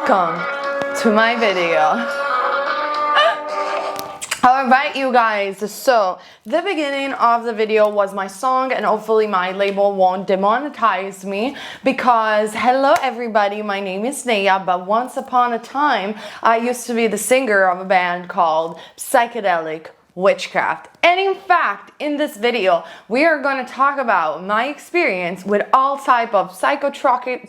Welcome to my video. Alright you guys, so the beginning of the video was my song, and hopefully my label won't demonetize me because hello everybody, my name is Naya, but once upon a time I used to be the singer of a band called Psychedelic Witchcraft. And in fact, in this video we are going to talk about my experience with all type of psychotropic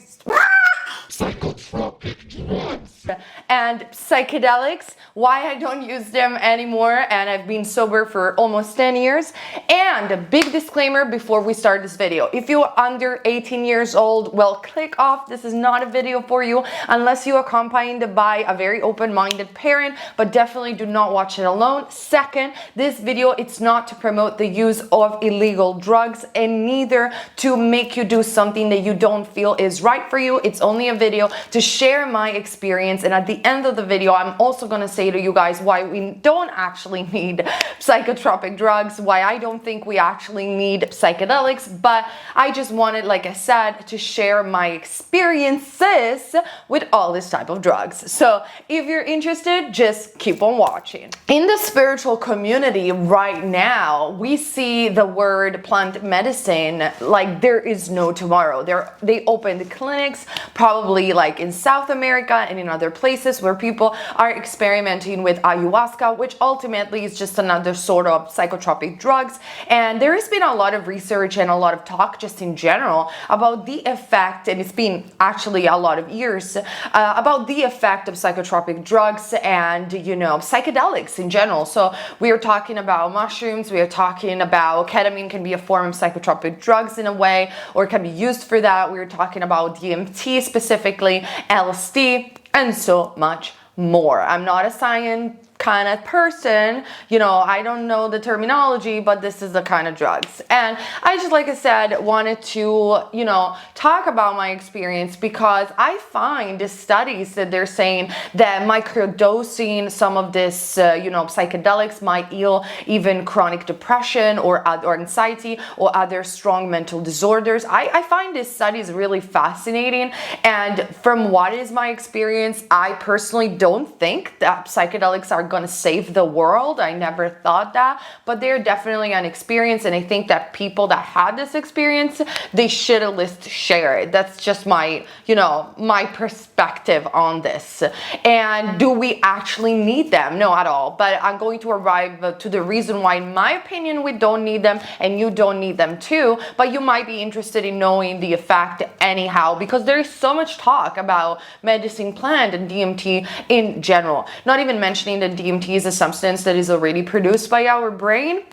drugs and psychedelics, why I don't use them anymore, and I've been sober for almost 10 years. And a big disclaimer before we start this video: if you're under 18 years old, well, click off. This is not a video for you unless you are accompanied by a very open-minded parent, but definitely do not watch it alone. Second, this video, it's not to promote the use of illegal drugs and neither to make you do something that you don't feel is right for you. It's only a video to share my experience, and at the end of the video I'm also going to say to you guys why we don't actually need psychotropic drugs, why I don't think we actually need psychedelics, but I just wanted, like I said, to share my experiences with all this type of drugs. So if you're interested, just keep on watching. In the spiritual community right now, we see the word plant medicine like there is no tomorrow. They opened clinics probably like in South America and in other places where people are experimenting with ayahuasca, which ultimately is just another sort of psychotropic drugs. And there has been a lot of research and a lot of talk just in general about the effect, and it's been actually a lot of years, about the effect of psychotropic drugs and, you know, psychedelics in general. So we are talking about mushrooms, we are talking about ketamine can be a form of psychotropic drugs in a way, or can be used for that. We're talking about DMT specifically, LSD, and so much more. I'm not a science kind of person, you know, I don't know the terminology, but this is the kind of drugs. And I just, like I said, wanted to, you know, talk about my experience because I find studies that they're saying that microdosing some of this, you know, psychedelics might heal even chronic depression or anxiety or other strong mental disorders. I find these studies really fascinating, and from what is my experience, I personally don't think that psychedelics are going to save the world. I never thought that, but they're definitely an experience, and I think that people that had this experience, they should at least share it. That's just my, you know, my perspective on this. And do we actually need them? No, at all. But I'm going to arrive to the reason why, in my opinion, we don't need them, and you don't need them too. But you might be interested in knowing the effect anyhow, because there is so much talk about medicine plant and DMT in general. Not even mentioning that DMT is a substance that is already produced by our brain,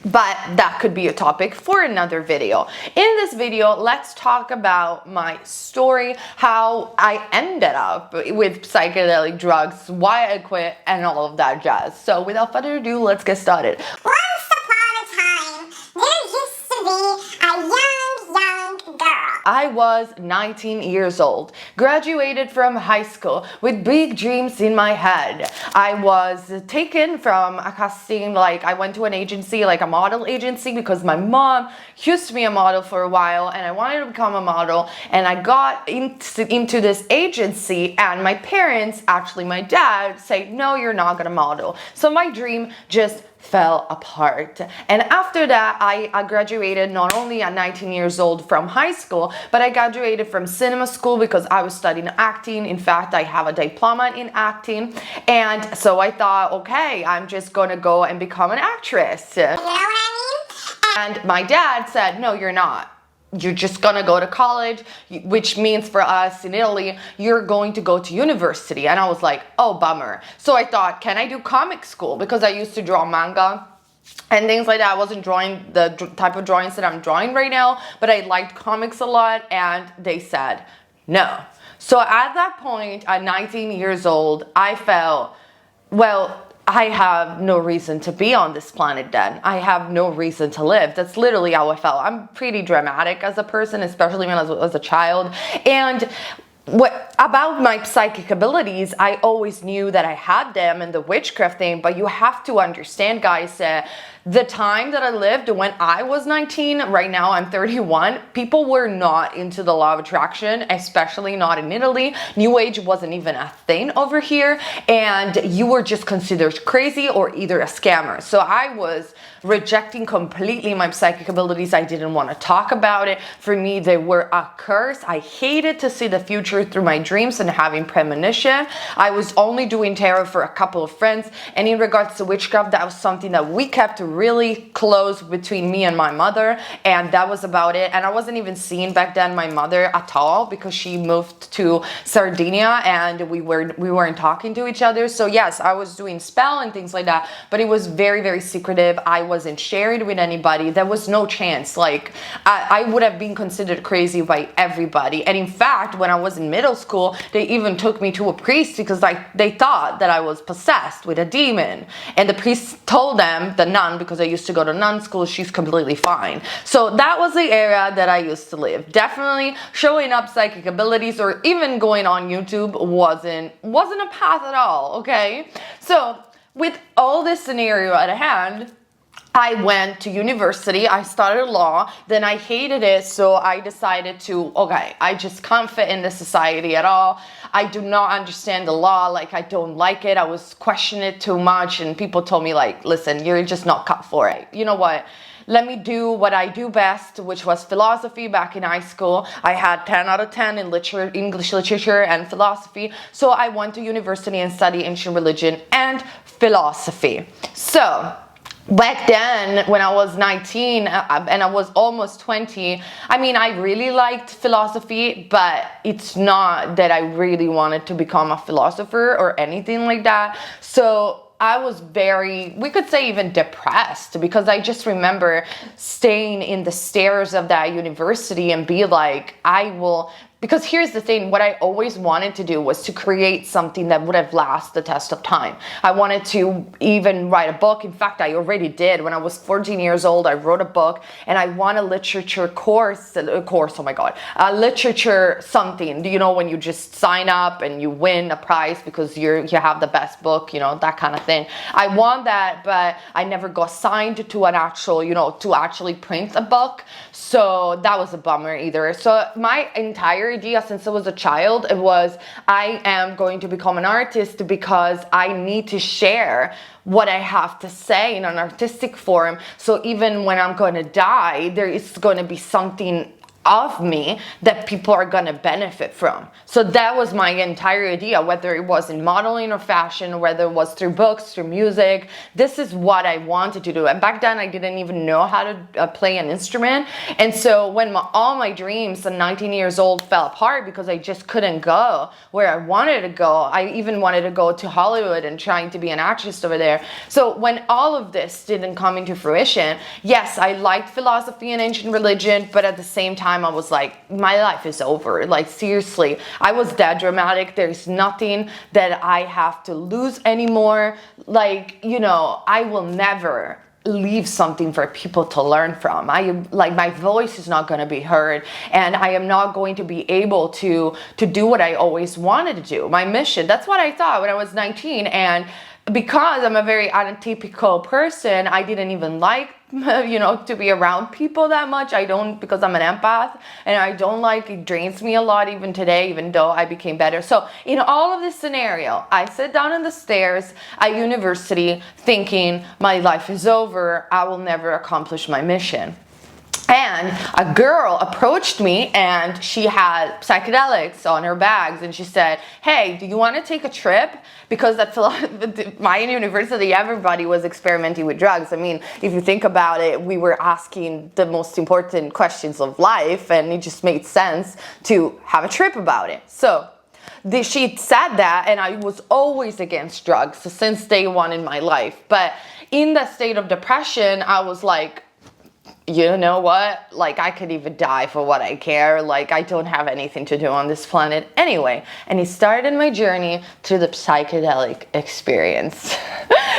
but that could be a topic for another video. In this video, let's talk about my story, how I ended up with psychedelic drugs, why I quit, and all of that jazz. So without further ado, let's get started. Once upon a time, there used to be a young girl. I was 19 years old, graduated from high school with big dreams in my head. I was taken from a casting, like I went to an agency, like a model agency, because my mom used to be a model for a while and I wanted to become a model, and I got into this agency, and my parents, actually my dad, said, no, you're not gonna model. So my dream just fell apart. And after that, I graduated not only at 19 years old from high school, but I graduated from cinema school because I was studying acting. In fact, I have a diploma in acting. And so I thought, okay, I'm just gonna go and become an actress. You know what I mean? And my dad said, no, you're not. You're just gonna go to college, which means for us in Italy, you're going to go to university. And I was like, oh, bummer. So I thought, can I do comic school? Because I used to draw manga and things like that. I wasn't drawing the type of drawings that I'm drawing right now, but I liked comics a lot, and they said no. So at that point, at 19 years old, I felt, well, I have no reason to be on this planet then. I have no reason to live. That's literally how I felt. I'm pretty dramatic as a person, especially when I was a child. And what about my psychic abilities, I always knew that I had them and the witchcraft thing, but you have to understand, guys, the time that I lived when I was 19, right now I'm 31, people were not into the law of attraction, especially not in Italy. New Age wasn't even a thing over here, and you were just considered crazy or either a scammer. So I was rejecting completely my psychic abilities. I didn't want to talk about it. For me, they were a curse. I hated to see the future through my dreams and having premonition. I was only doing tarot for a couple of friends, and in regards to witchcraft, that was something that we kept really close between me and my mother, and that was about it. And I wasn't even seeing back then my mother at all because she moved to Sardinia and we weren't talking to each other. So yes, I was doing spell and things like that, but it was very, very secretive. I wasn't sharing with anybody. There was no chance. Like I would have been considered crazy by everybody. And in fact, when I was in middle school, they even took me to a priest because they thought that I was possessed with a demon. And the priest told them, the nun, because I used to go to nun school, she's completely fine. So that was the area that I used to live. Definitely showing up psychic abilities or even going on YouTube wasn't a path at all, okay? So with all this scenario at hand, I went to university, I started law, then I hated it, so I decided to, okay, I just can't fit in this society at all. I do not understand the law, like I don't like it, I was questioning it too much, and people told me like, listen, you're just not cut for it. You know what? Let me do what I do best, which was philosophy back in high school. I had 10 out of 10 in English literature and philosophy. So I went to university and studied ancient religion and philosophy. So back then, when I was 19 and I was almost 20, I mean, I really liked philosophy, but it's not that I really wanted to become a philosopher or anything like that. So I was very, we could say even depressed, because I just remember staying in the stairs of that university and be like, because here's the thing, what I always wanted to do was to create something that would have lasted the test of time. I wanted to even write a book. In fact, I already did. When I was 14 years old, I wrote a book, and I won a literature course, oh my God, a literature something, you know, when you just sign up and you win a prize because you have the best book, you know, that kind of thing. I won that, but I never got signed to an actual, you know, to actually print a book. So that was a bummer either. So my entire idea since I was a child, it was, I am going to become an artist because I need to share what I have to say in an artistic form. So even when I'm going to die, there is going to be something of me that people are going to benefit from. So that was my entire idea, whether it was in modeling or fashion, whether it was through books, through music. This is what I wanted to do. And back then I didn't even know how to play an instrument. And so when all my dreams at 19 years old fell apart because I just couldn't go where I wanted to go, I even wanted to go to Hollywood and trying to be an actress over there. So when all of this didn't come into fruition, yes, I liked philosophy and ancient religion, but at the same time I was like, my life is over. Like, seriously, I was that dramatic. There's nothing that I have to lose anymore. Like, you know, I will never leave something for people to learn from. My voice is not going to be heard, and I am not going to be able to do what I always wanted to do. My mission, that's what I thought when I was 19. And because I'm a very atypical person, I didn't even like, you know, to be around people that much. I don't, because I'm an empath, and I don't like, it drains me a lot even today, even though I became better. So in all of this scenario, I sit down on the stairs at university thinking my life is over. I will never accomplish my mission. And a girl approached me, and she had psychedelics on her bags, and she said, hey, do you want to take a trip? Because at my university, everybody was experimenting with drugs. I mean, if you think about it, we were asking the most important questions of life, and it just made sense to have a trip about it. So she said that, and I was always against drugs since day one in my life. But in that state of depression, I was like, you know what? Like, I could even die for what I care. Like, I don't have anything to do on this planet anyway. And it started my journey to the psychedelic experience.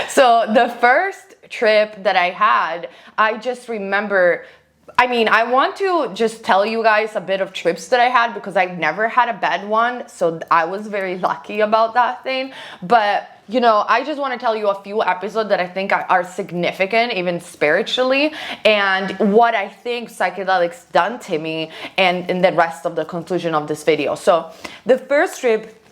So the first trip that I had, I just remember I mean, I want to just tell you guys a bit of trips that I had because I've never had a bad one. So I was very lucky about that thing. But, you know, I just want to tell you a few episodes that I think are significant, even spiritually, and what I think psychedelics done to me, and in the rest of the conclusion of this video. So the first trip,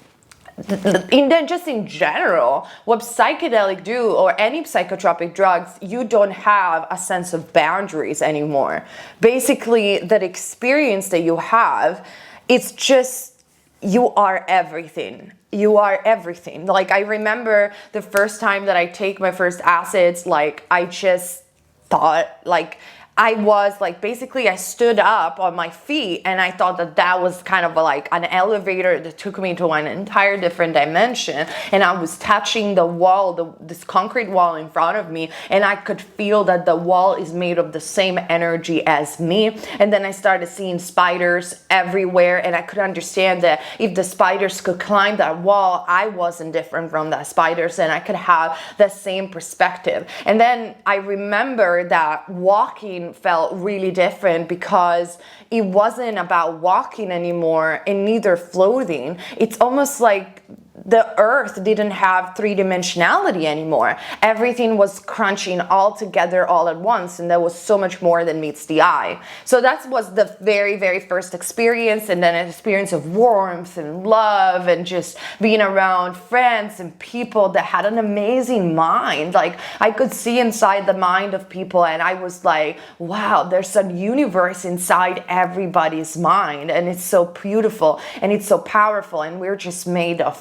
just in general, what psychedelic do, or any psychotropic drugs, you don't have a sense of boundaries anymore. Basically, that experience that you have, it's just, you are everything. You are everything. Like, I remember the first time that I take my first acids, like, I just thought, like, I was like, basically I stood up on my feet and I thought that that was kind of like an elevator that took me to an entire different dimension, and I was touching the wall, this concrete wall in front of me, and I could feel that the wall is made of the same energy as me. And then I started seeing spiders everywhere, and I could understand that if the spiders could climb that wall, I wasn't different from the spiders, and I could have the same perspective. And then I remember that walking felt really different because it wasn't about walking anymore and neither floating. It's almost like the earth didn't have three-dimensionality anymore. Everything was crunching all together all at once, and there was so much more than meets the eye. So that was the very, very first experience, and then an experience of warmth and love and just being around friends and people that had an amazing mind. Like, I could see inside the mind of people, and I was like, wow, there's a universe inside everybody's mind, and it's so beautiful and it's so powerful, and we're just made of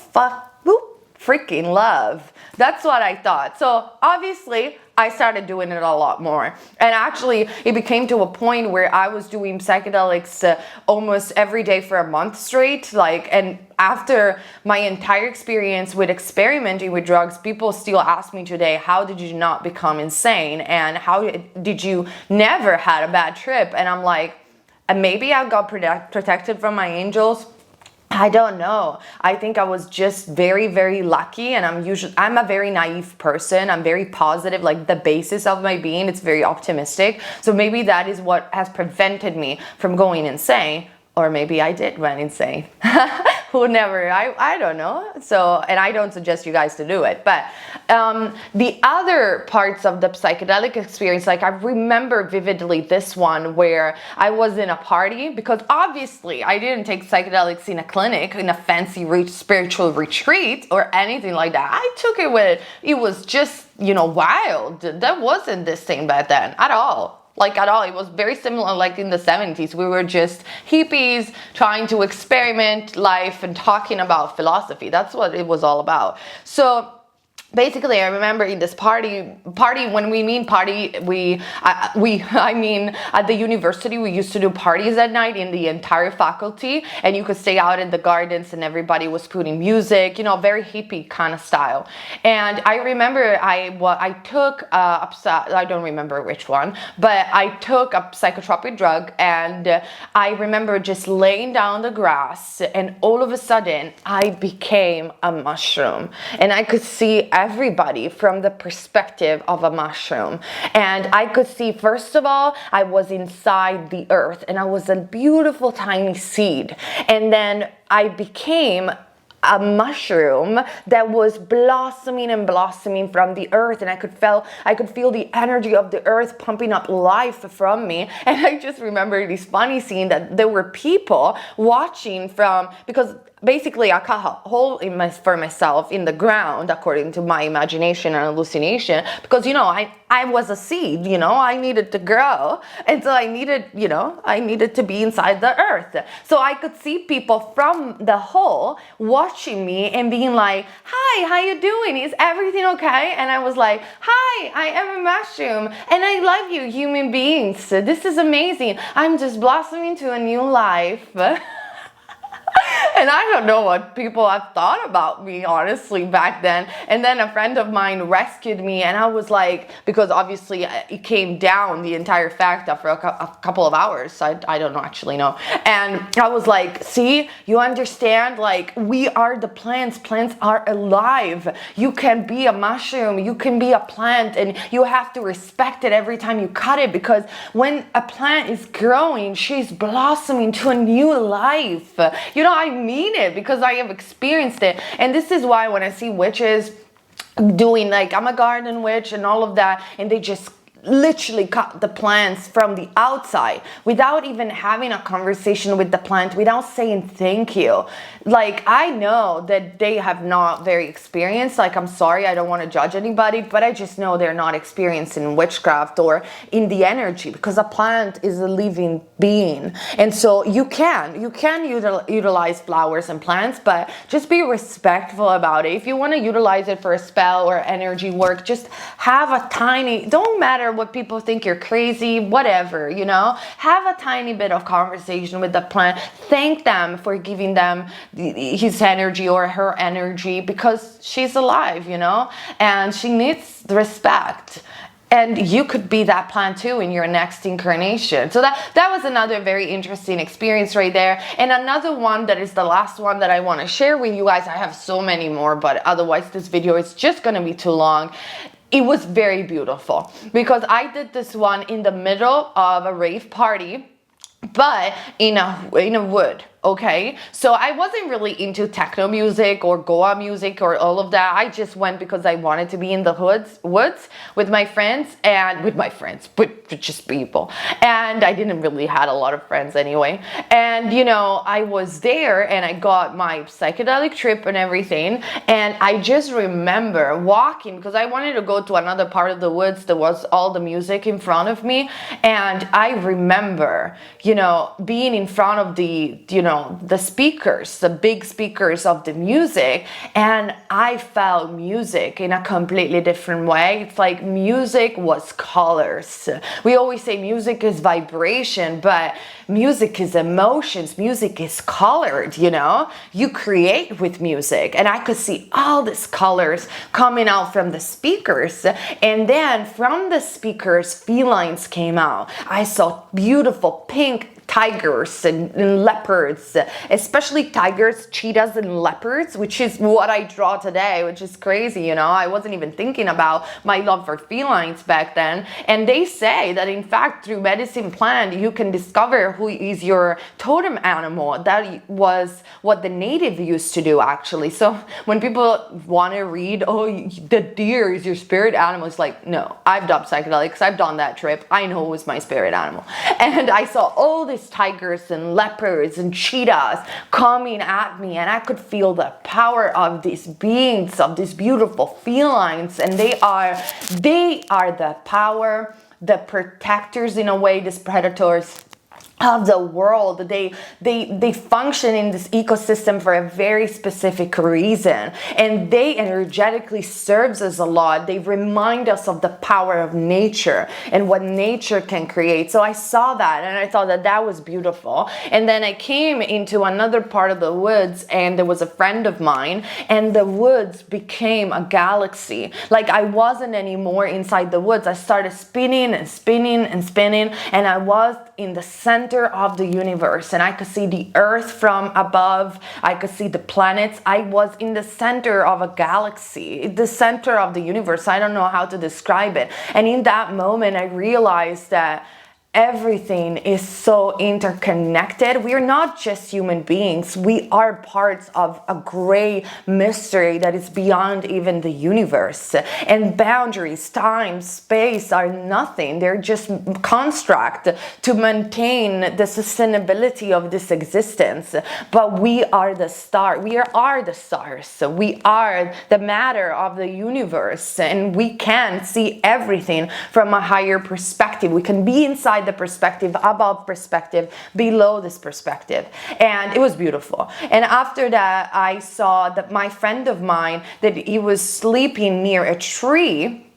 freaking love. That's what I thought. So obviously I started doing it a lot more, and actually it became to a point where I was doing psychedelics almost every day for a month straight. Like, and after my entire experience with experimenting with drugs, people still ask me today, how did you not become insane, and how did you never had a bad trip? And I'm like, maybe I got protected from my angels. I don't know. I think I was just very, very lucky, and I'm a very naive person. I'm very positive, like the basis of my being, it's very optimistic. So maybe that is what has prevented me from going insane, or maybe I did went insane. Who never, I don't know. So, and I don't suggest you guys to do it, but the other parts of the psychedelic experience, like I remember vividly this one where I was in a party, because obviously I didn't take psychedelics in a clinic, in a fancy spiritual retreat or anything like that. I took it with, it was just, you know, wild. That wasn't this thing back then at all. Like at all. It was very similar, like in the 70s. We were just hippies trying to experiment life and talking about philosophy. That's what it was all about. So basically, I remember in this party, when we mean party, I mean at the university, we used to do parties at night in the entire faculty, and you could stay out in the gardens and everybody was putting music, you know, very hippie kind of style. And I remember I took, I don't remember which one, but I took a psychotropic drug, and I remember just laying down the grass, and all of a sudden I became a mushroom, and I could see everybody from the perspective of a mushroom. And I could see, first of all, I was inside the earth, and I was a beautiful tiny seed. And then I became a mushroom that was blossoming and blossoming from the earth, and I could feel the energy of the earth pumping up life from me. And I just remember this funny scene that there were people watching from, because basically I cut a hole for myself in the ground, according to my imagination and hallucination, because, you know, I was a seed, you know, I needed to grow, and so I needed to be inside the earth. So I could see people from the hole watching me and being like, hi, how you doing? Is everything okay? And I was like, hi, I am a mushroom, and I love you, human beings. This is amazing. I'm just blossoming to a new life. And I don't know what people have thought about me, honestly, back then. And then a friend of mine rescued me, and I was like, because obviously it came down, the entire fact, after a couple of hours. I don't actually know. And I was like, see, you understand? Like, we are the plants. Plants are alive. You can be a mushroom, you can be a plant, and you have to respect it every time you cut it, because when a plant is growing, she's blossoming to a new life. You know, I mean it, because I have experienced it. And this is why when I see witches doing, like, I'm a garden witch and all of that, and they just literally cut the plants from the outside without even having a conversation with the plant, without saying thank you. Like, I know that they have not very experienced, like, I'm sorry, I don't want to judge anybody, but I just know they're not experienced in witchcraft or in the energy, because a plant is a living being. And so you can utilize flowers and plants, but just be respectful about it. If you want to utilize it for a spell or energy work, just have a tiny, don't matter what people think you're crazy, whatever, you know, have a tiny bit of conversation with the plant. Thank them for giving them his energy or her energy, because she's alive, you know, and she needs the respect. And you could be that plant too in your next incarnation. So that was another very interesting experience right there. And another one that is the last one that I want to share with you guys. I have so many more, but otherwise this video is just going to be too long. It was very beautiful, because I did this one in the middle of a rave party, but in a wood. Okay, so I wasn't really into techno music or Goa music or all of that. I just went because I wanted to be in the woods with my friends, with just people. And I didn't really had a lot of friends anyway. And you know, I was there and I got my psychedelic trip and everything. And I just remember walking, because I wanted to go to another part of the woods. There was all the music in front of me. And I remember, you know, being in front of the speakers, the big speakers of the music, and I felt music in a completely different way. It's like music was colors. We always say music is vibration, but music is emotions. Music is colored, you know? You create with music, and I could see all these colors coming out from the speakers, and then from the speakers, felines came out. I saw beautiful pink tigers and leopards, especially tigers, cheetahs, and leopards, which is what I draw today, which is crazy, you know. I wasn't even thinking about my love for felines back then. And they say that, in fact, through medicine plant, you can discover who is your totem animal. That was what the native used to do, actually. So when people want to read, oh, the deer is your spirit animal, it's like, no, I've done psychedelics, I've done that trip, I know who's my spirit animal. And I saw all these tigers and leopards and cheetahs coming at me, and I could feel the power of these beings, of these beautiful felines, and they are the power, the protectors in a way, these predators of the world. They function in this ecosystem for a very specific reason, and they energetically serves us a lot. They remind us of the power of nature and what nature can create. So I saw that and I thought that was beautiful. And then I came into another part of the woods, and there was a friend of mine, and the woods became a galaxy. Like, I wasn't anymore inside the woods. I started spinning and spinning and spinning, and I was in the center of the universe, and I could see the earth from above. I could see the planets. I was in the center of a galaxy, the center of the universe. I don't know how to describe it. And in that moment, I realized that everything is so interconnected. We are not just human beings. We are parts of a great mystery that is beyond even the universe. And boundaries, time, space are nothing. They're just construct to maintain the sustainability of this existence. But we are the star. We are the stars. We are the matter of the universe, and we can see everything from a higher perspective. We can be inside the perspective, above perspective, below this perspective. And it was beautiful. And after that, I saw that my friend of mine, that he was sleeping near a tree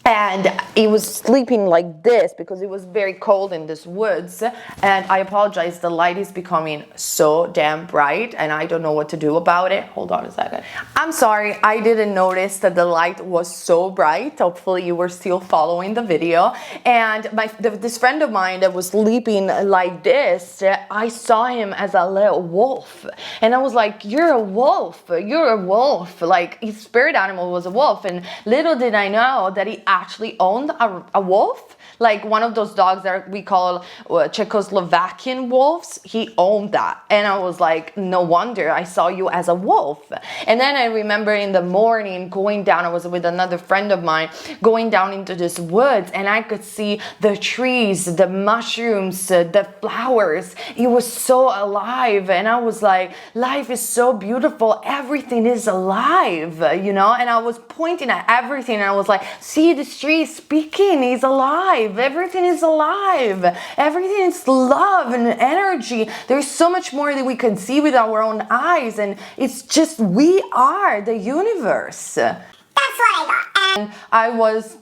and he was sleeping like this because it was very cold in this woods. And I apologize, the light is becoming so damn bright and I don't know what to do about it. Hold on a second. I'm sorry, I didn't notice that the light was so bright. Hopefully you were still following the video. And this friend of mine that was sleeping like this, I saw him as a little wolf, and I was like, you're a wolf, you're a wolf. Like, his spirit animal was a wolf. And little did I know that he actually owned a wolf, like one of those dogs that we call Czechoslovakian wolves. He owned that, and I was like, no wonder I saw you as a wolf. And then I remember in the morning going down, I was with another friend of mine, going down into this woods, and I could see the trees, the mushrooms, the flowers. It was so alive, and I was like, life is so beautiful, everything is alive, you know. And I was pointing at everything, and I was like, see, this tree is speaking, he's alive, everything is alive, everything is love and energy. There's so much more that we can see with our own eyes, and it's just, we are the universe. That's what I got. And I was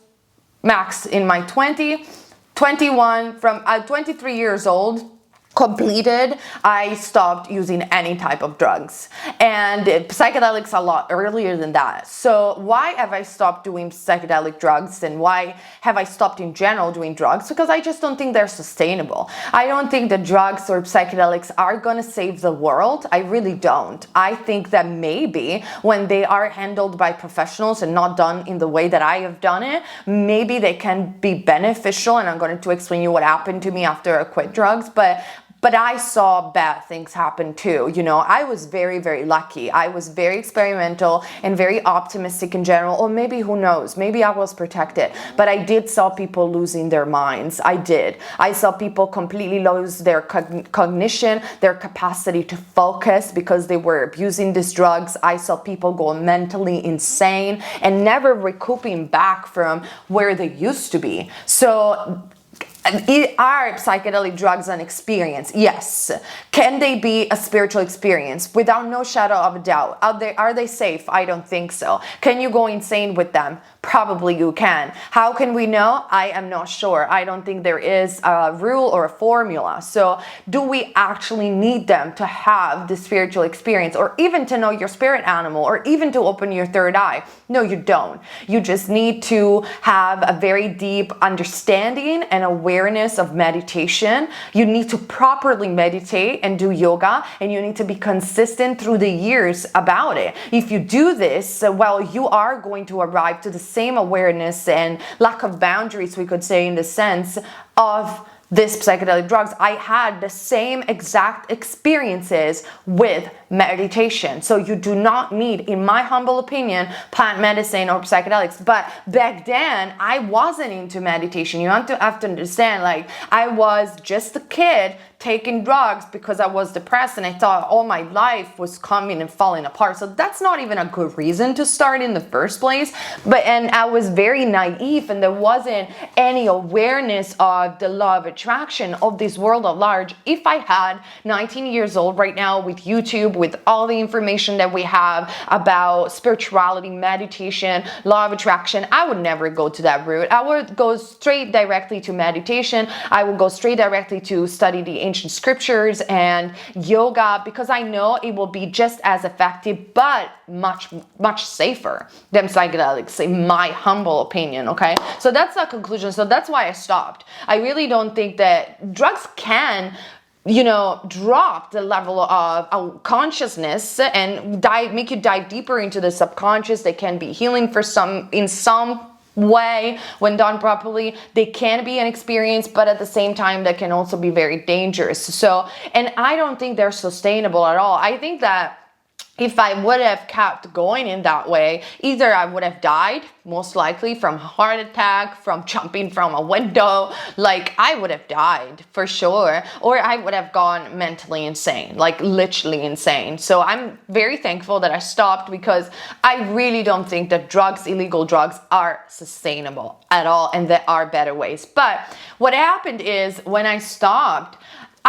max in my 21, from 23 years old, completed, I stopped using any type of drugs, and psychedelics a lot earlier than that. So why have I stopped doing psychedelic drugs, and why have I stopped in general doing drugs? Because I just don't think they're sustainable. I don't think that drugs or psychedelics are gonna save the world. I really don't. I think that maybe when they are handled by professionals and not done in the way that I have done it, maybe they can be beneficial, and I'm going to explain you what happened to me after I quit drugs. But I saw bad things happen too. You know, I was very, very lucky. I was very experimental and very optimistic in general. Or maybe, who knows, maybe I was protected. But I did saw people losing their minds. I did. I saw people completely lose their cognition, their capacity to focus because they were abusing these drugs. I saw people go mentally insane and never recouping back from where they used to be. So, are psychedelic drugs an experience? Yes. Can they be a spiritual experience? Without no shadow of a doubt. Are they safe? I don't think so. Can you go insane with them? Probably you can. How can we know? I am not sure. I don't think there is a rule or a formula. So do we actually need them to have the spiritual experience, or even to know your spirit animal, or even to open your third eye? No, you don't. You just need to have a very deep understanding and awareness of meditation. You need to properly meditate and do yoga, and you need to be consistent through the years about it. If you do this, well, you are going to arrive to the same awareness and lack of boundaries, we could say, in the sense of this psychedelic drugs. I had the same exact experiences with meditation. So you do not need, in my humble opinion, plant medicine or psychedelics. But back then, I wasn't into meditation. You have to understand, like, I was just a kid taking drugs because I was depressed, and I thought all my life was coming and falling apart. So that's not even a good reason to start in the first place. And I was very naive, and there wasn't any awareness of the law of attraction of this world at large. If I had 19 years old right now with YouTube, with all the information that we have about spirituality, meditation, law of attraction, I would never go to that route. I would go straight directly to meditation. I would go straight directly to study the ancient scriptures and yoga, because I know it will be just as effective, but much, much safer than psychedelics, in my humble opinion. Okay, so that's the conclusion. So that's why I stopped. I really don't think that drugs can, you know, drop the level of consciousness and make you dive deeper into the subconscious. They can be healing for some, in some way, when done properly. They can be an experience, but at the same time, that can also be very dangerous. So, and I don't think they're sustainable at all. I think that if I would have kept going in that way, either I would have died, most likely from a heart attack, from jumping from a window, like I would have died for sure, or I would have gone mentally insane, like literally insane. So I'm very thankful that I stopped, because I really don't think that drugs, illegal drugs, are sustainable at all, and there are better ways. But what happened is, when I stopped,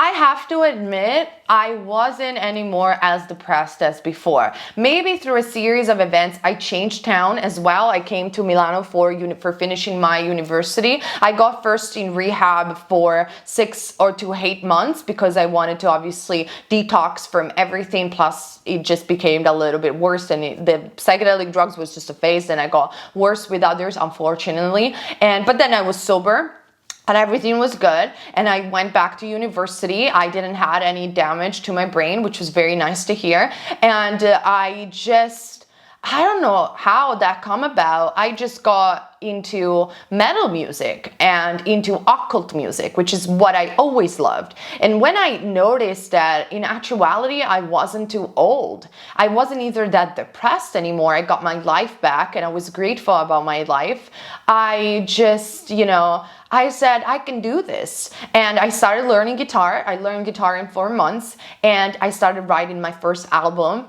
I have to admit, I wasn't anymore as depressed as before. Maybe through a series of events, I changed town as well. I came to Milano for finishing my university. I got first in rehab for 6 to 8 months because I wanted to obviously detox from everything. Plus, it just became a little bit worse, and the psychedelic drugs was just a phase, and I got worse with others, unfortunately. But then I was sober. And everything was good, and I went back to university. I didn't have any damage to my brain, which was very nice to hear. And I don't know how that come about. I just got into metal music and into occult music, which is what I always loved. And when I noticed that in actuality, I wasn't too old, I wasn't either that depressed anymore, I got my life back and I was grateful about my life, I just, I said, I can do this. And I started learning guitar. I learned guitar in 4 months, and I started writing my first album.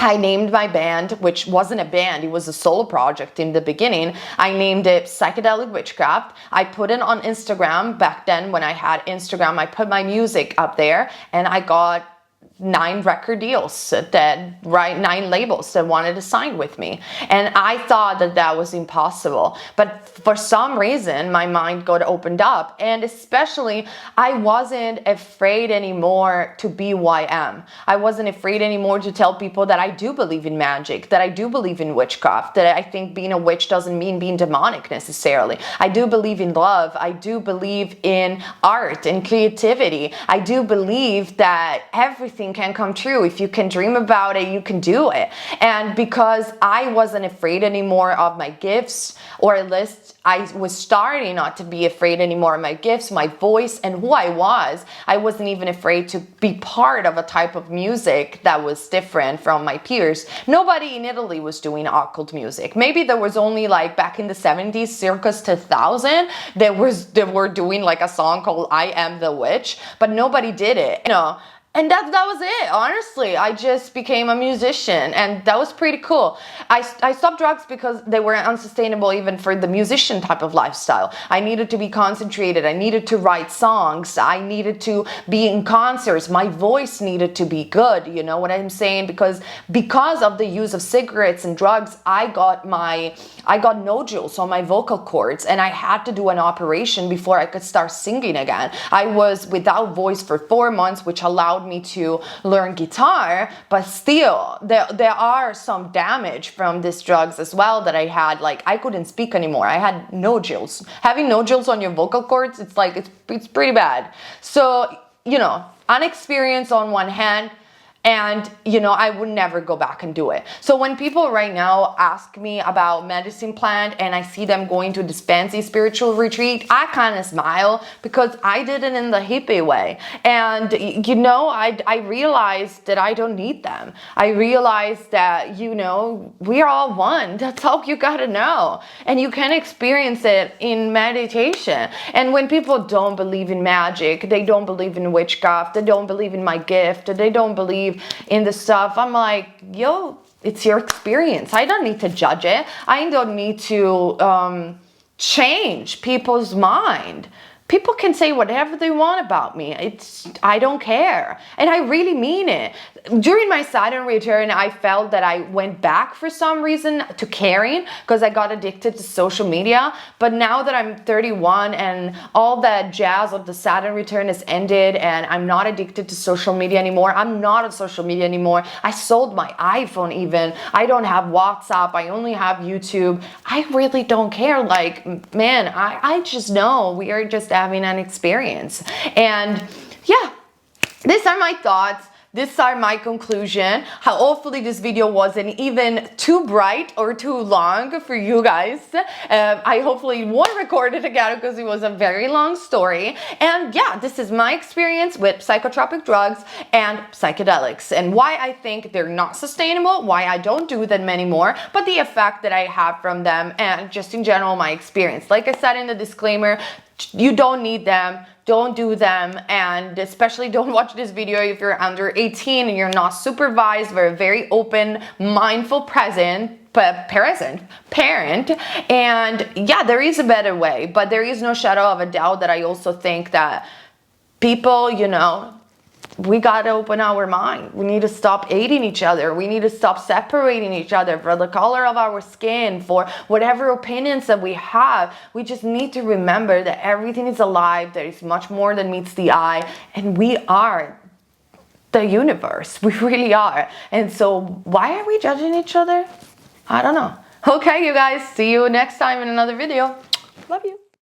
I named my band, which wasn't a band, it was a solo project in the beginning. I named it Psychedelic Witchcraft. I put it on Instagram. Back then when I had Instagram, I put my music up there, and I got 9 record deals, 9 labels that wanted to sign with me. And I thought that was impossible. But for some reason, my mind got opened up. And especially, I wasn't afraid anymore to be who I am. I wasn't afraid anymore to tell people that I do believe in magic, that I do believe in witchcraft, that I think being a witch doesn't mean being demonic necessarily. I do believe in love. I do believe in art and creativity. I do believe that everything can come true. If you can dream about it, you can do it. And because I wasn't afraid anymore of my gifts, or at least I was starting not to be afraid anymore of my gifts, my voice, and who I wasn't even afraid to be part of a type of music that was different from my peers. Nobody in Italy was doing occult music. Maybe there was only like back in the 70s, circa 2000, they were doing like a song called I Am the Witch, but nobody did it. And that was it, honestly. I just became a musician, and that was pretty cool. I stopped drugs because they were unsustainable even for the musician type of lifestyle. I needed to be concentrated. I needed to write songs. I needed to be in concerts. My voice needed to be good, you know what I'm saying? Because of the use of cigarettes and drugs, I got nodules on my vocal cords, and I had to do an operation before I could start singing again. I was without voice for 4 months, which allowed me to learn guitar, but still there are some damage from these drugs as well that I had. Like, I couldn't speak anymore. I had nodules. Having nodules on your vocal cords, it's pretty bad. So, an experience on one hand, and I would never go back and do it. So when people right now ask me about medicine plant and I see them going to this fancy spiritual retreat, I kind of smile because I did it in the hippie way. And I realized that I don't need them. I realized that we are all one. That's all you gotta know. And you can experience it in meditation. And when people don't believe in magic, they don't believe in witchcraft, they don't believe in my gift, they don't believe in the stuff, I'm like, it's your experience. I don't need to judge it. I don't need to change people's mind. People can say whatever they want about me. I don't care. And I really mean it. During my Saturn return, I felt that I went back for some reason to caring because I got addicted to social media. But now that I'm 31 and all that jazz of the Saturn return has ended and I'm not addicted to social media anymore. I'm not on social media anymore. I sold my iPhone even. I don't have WhatsApp. I only have YouTube. I really don't care. Like, man, I just know we are just having an experience. And yeah, these are my thoughts. These are my conclusion. Hopefully this video wasn't even too bright or too long for you guys. I hopefully won't record it again because it was a very long story. And yeah, this is my experience with psychotropic drugs and psychedelics and why I think they're not sustainable, why I don't do them anymore, but the effect that I have from them and just in general my experience. Like I said in the disclaimer, you don't need them, don't do them, and especially don't watch this video if you're under 18 and you're not supervised. We're a very open, mindful parent. And yeah, there is a better way, but there is no shadow of a doubt that I also think that people, you know, we got to open our mind. We need to stop hating each other. We need to stop separating each other for the color of our skin, for whatever opinions that we have. We just need to remember that everything is alive. There is much more than meets the eye, and we are the universe. We really are. And so why are we judging each other? I don't know. Okay, you guys, see you next time in another video. Love you.